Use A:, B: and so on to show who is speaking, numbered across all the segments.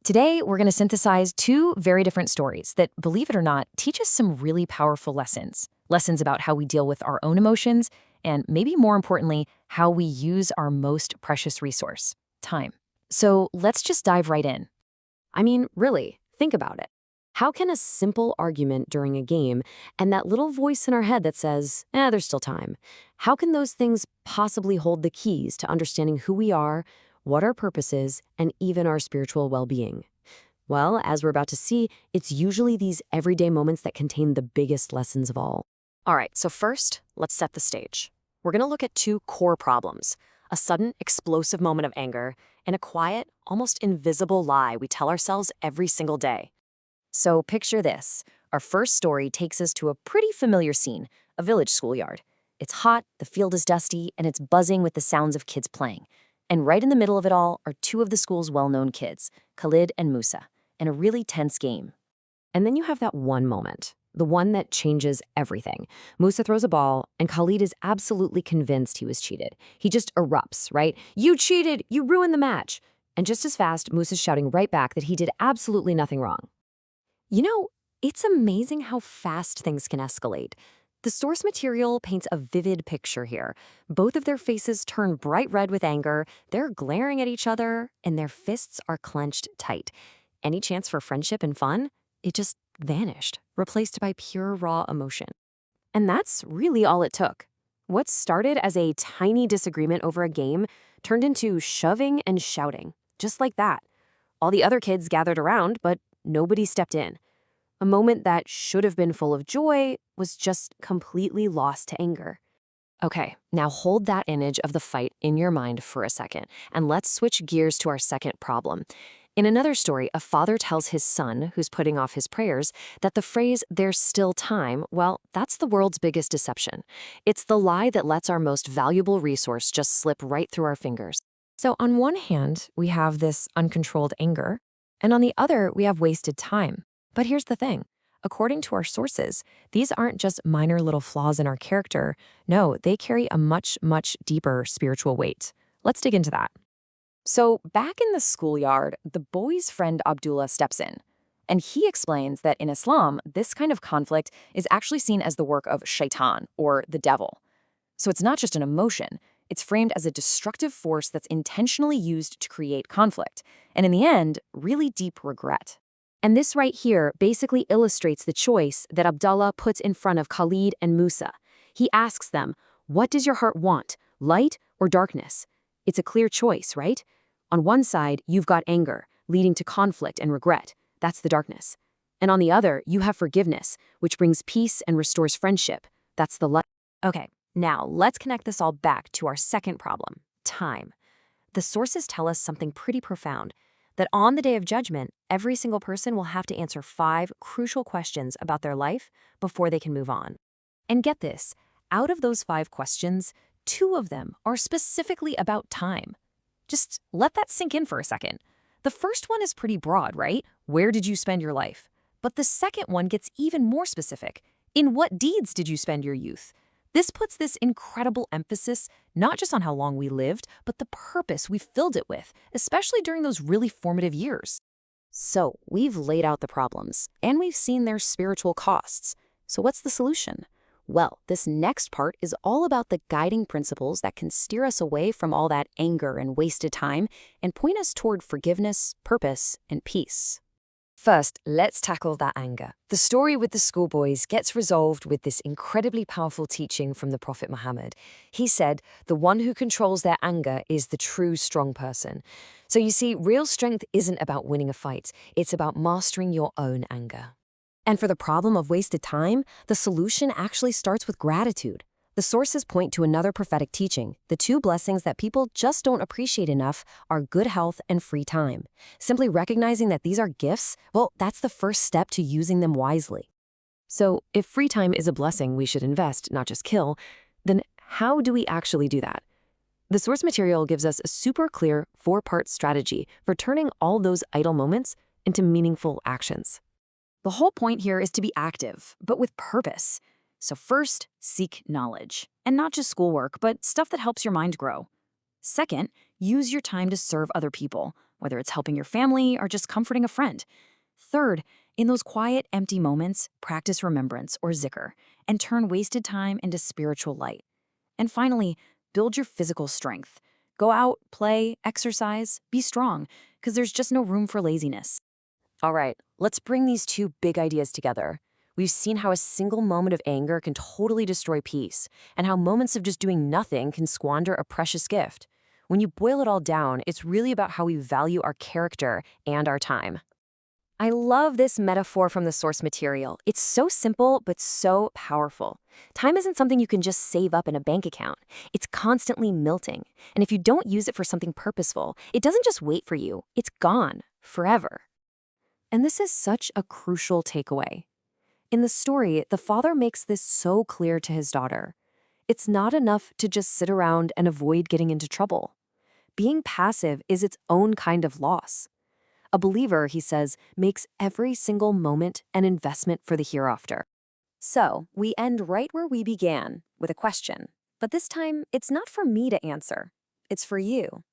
A: Today, we're going to synthesize two very different stories that, believe it or not, teach us some really powerful lessons. Lessons about how we deal with our own emotions, and maybe more importantly, how we use our most precious resource, time. So let's just dive right in.
B: I mean, really, think about it. How can a simple argument during a game and that little voice in our head that says, there's still time, how can those things possibly hold the keys to understanding who we are, what our purpose is, and even our spiritual well-being? Well, as we're about to see, it's usually these everyday moments that contain the biggest lessons of all. All right, so first, let's set the stage. We're going to look at two core problems: a sudden, explosive moment of anger, and a quiet, almost invisible lie we tell ourselves every single day.
A: So picture this. Our first story takes us to a pretty familiar scene, a village schoolyard. It's hot, the field is dusty, and it's buzzing with the sounds of kids playing. And right in the middle of it all are two of the school's well-known kids, Khalid and Musa, in a really tense game.
B: And then you have that one moment, the one that changes everything. Musa throws a ball, and Khalid is absolutely convinced he was cheated. He just erupts, right? "You cheated! You ruined the match!" And just as fast, Musa's shouting right back that he did absolutely nothing wrong. You know, it's amazing how fast things can escalate. The source material paints a vivid picture here. Both of their faces turn bright red with anger, they're glaring at each other, and their fists are clenched tight. Any chance for friendship and fun? It just vanished, replaced by pure raw emotion. And that's really all it took. What started as a tiny disagreement over a game turned into shoving and shouting, just like that. All the other kids gathered around, but nobody stepped in. A moment that should have been full of joy was just completely lost to anger. Okay, now hold that image of the fight in your mind for a second, and let's switch gears to our second problem. In another story, a father tells his son, who's putting off his prayers, that the phrase, "there's still time," well, that's the world's biggest deception. It's the lie that lets our most valuable resource just slip right through our fingers. So on one hand, we have this uncontrolled anger, and on the other, we have wasted time. But here's the thing. According to our sources, these aren't just minor little flaws in our character. No, they carry a much, much deeper spiritual weight. Let's dig into that. So back in the schoolyard, the boy's friend Abdullah steps in. And he explains that in Islam, this kind of conflict is actually seen as the work of shaitan, or the devil. So it's not just an emotion. It's framed as a destructive force that's intentionally used to create conflict. And in the end, really deep regret. And this right here basically illustrates the choice that Abdullah puts in front of Khalid and Musa. He asks them, "What does your heart want, light or darkness?" It's a clear choice, right? On one side, you've got anger, leading to conflict and regret. That's the darkness. And on the other, you have forgiveness, which brings peace and restores friendship. That's the light. Okay, now let's connect this all back to our second problem, time. The sources tell us something pretty profound, that on the day of judgment, every single person will have to answer 5 crucial questions about their life before they can move on. And get this, out of those 5 questions, 2 of them are specifically about time. Just let that sink in for a second. The first one is pretty broad, right? Where did you spend your life? But the second one gets even more specific. In what deeds did you spend your youth? This puts this incredible emphasis not just on how long we lived, but the purpose we filled it with, especially during those really formative years. So we've laid out the problems, and we've seen their spiritual costs. So what's the solution? Well, this next part is all about the guiding principles that can steer us away from all that anger and wasted time and point us toward forgiveness, purpose, and peace. First, let's tackle that anger. The story with the schoolboys gets resolved with this incredibly powerful teaching from the Prophet Muhammad. He said, "The one who controls their anger is the true strong person." So you see, real strength isn't about winning a fight. It's about mastering your own anger. And for the problem of wasted time, the solution actually starts with gratitude. The sources point to another prophetic teaching. The 2 blessings that people just don't appreciate enough are good health and free time. Simply recognizing that these are gifts, well, that's the first step to using them wisely. So if free time is a blessing we should invest, not just kill, then how do we actually do that? The source material gives us a super clear 4-part strategy for turning all those idle moments into meaningful actions.
A: The whole point here is to be active, but with purpose. So first, seek knowledge. And not just schoolwork, but stuff that helps your mind grow. Second, use your time to serve other people. whether it's helping your family or just comforting a friend. Third, in those quiet, empty moments, practice remembrance or zikr and turn wasted time into spiritual light. And finally, build your physical strength. Go out, play, exercise, be strong, because there's just no room for laziness. All right, let's bring these two big ideas together. We've seen how a single moment of anger can totally destroy peace, and how moments of just doing nothing can squander a precious gift. When you boil it all down, it's really about how we value our character and our time. I love this metaphor from the source material. It's so simple, but so powerful. Time isn't something you can just save up in a bank account. It's constantly melting. And if you don't use it for something purposeful, it doesn't just wait for you. It's gone forever. And this is such a crucial takeaway. In the story, the father makes this so clear to his daughter. It's not enough to just sit around and avoid getting into trouble. Being passive is its own kind of loss. A believer, he says, makes every single moment an investment for the hereafter. So, we end right where we began, with a question. But this time, it's not for me to answer. It's for you.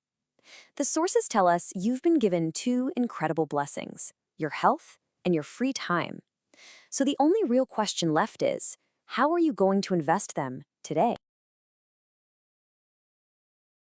A: The sources tell us you've been given two incredible blessings, your health and your free time. So the only real question left is, how are you going to invest them today?